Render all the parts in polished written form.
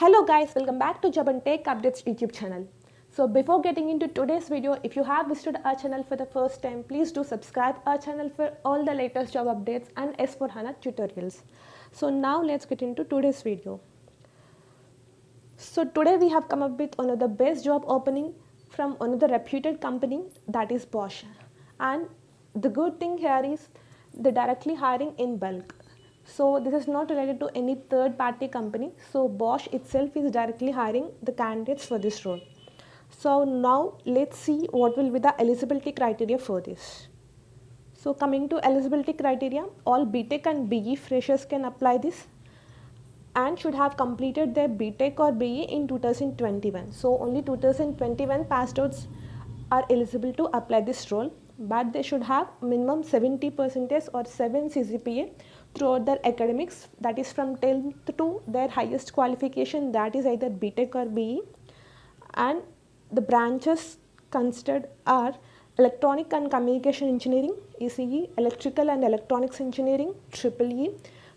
Hello guys, welcome back to Job and Tech Updates YouTube channel. So before getting into today's video, if you have visited our channel for the first time, please do subscribe our channel for all the latest job updates and S4HANA tutorials. So now let's get into today's video. So today we have come up with one of the best job opening from one of the reputed company, that is Bosch. And the good thing here is they're directly hiring in bulk. So this is not related to any third party company. So Bosch itself is directly hiring the candidates for this role. So now let's see what will be the eligibility criteria for this. So coming to eligibility criteria, all BTech and BE freshers can apply this and should have completed their BTech or BE in 2021. So only 2021 passed outs are eligible to apply this role, but they should have minimum 70% or 7 CGPA throughout their academics, that is from 10th to their highest qualification, that is either BTech or BE. And the branches considered are electronic and communication engineering ECE, electrical and electronics engineering EEE,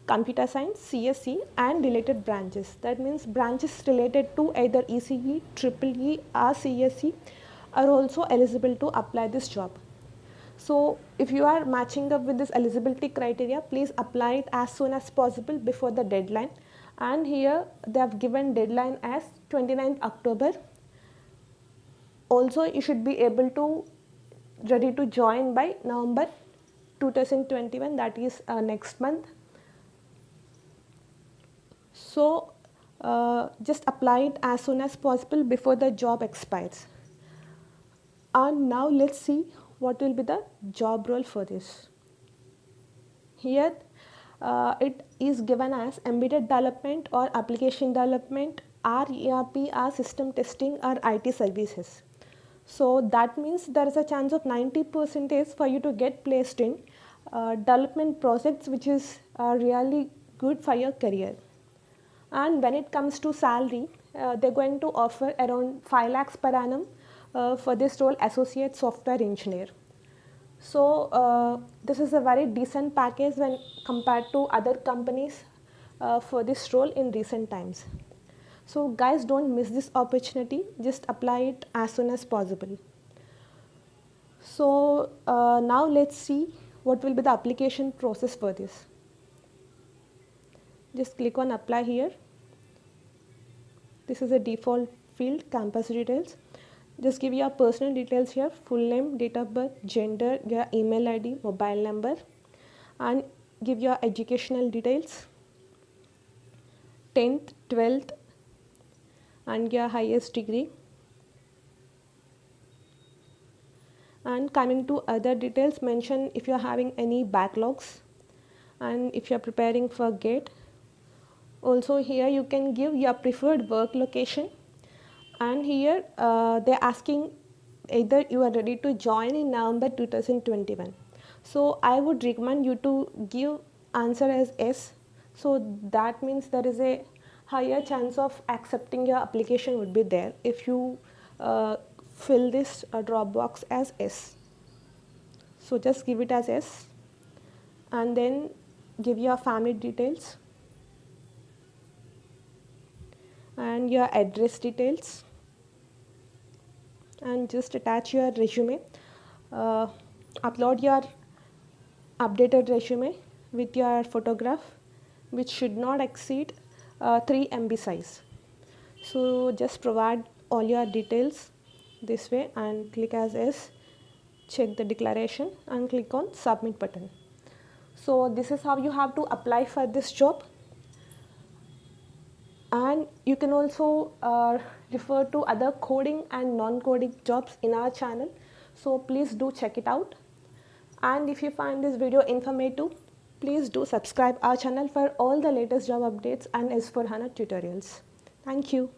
computer science CSE and related branches. That means branches related to either ECE, EEE or CSE are also eligible to apply this job. So if you are matching up with this eligibility criteria, please apply it as soon as possible before the deadline. And here they have given deadline as 29th October. Also you should be able to ready to join by November 2021, that is next month. So just apply it as soon as possible before the job expires. And now let's see what will be the job role for this. Here it is given as embedded development or application development, ERP or system testing or IT services. So that means there is a chance of 90% for you to get placed in development projects, which is really good for your career. And when it comes to salary, they're going to offer around 5 lakhs per annum for this role, associate software engineer. So this is a very decent package when compared to other companies for this role in recent times. So guys, don't miss this opportunity, just apply it as soon as possible. So now let's see what will be the application process for this. Just click on apply here. This is a default field, campus details. Just give your personal details here, full name, date of birth, gender, your email ID, mobile number, and give your educational details, 10th, 12th and your highest degree. And coming to other details, mention if you are having any backlogs and if you are preparing for GATE. Also here you can give your preferred work location, and here they are asking either you are ready to join in November 2021. So I would recommend you to give answer as yes. So that means there is a higher chance of accepting your application would be there if you fill this drop box as yes. So just give it as yes and then give your family details and your address details and just attach your resume. Upload your updated resume with your photograph, which should not exceed 3 MB size. So just provide all your details this way and click as yes, check the declaration and click on submit button. So this is how you have to apply for this job. And you can also refer to other coding and non-coding jobs in our channel. So please do check it out. And if you find this video informative, please do subscribe our channel for all the latest job updates and S4HANA tutorials. Thank you.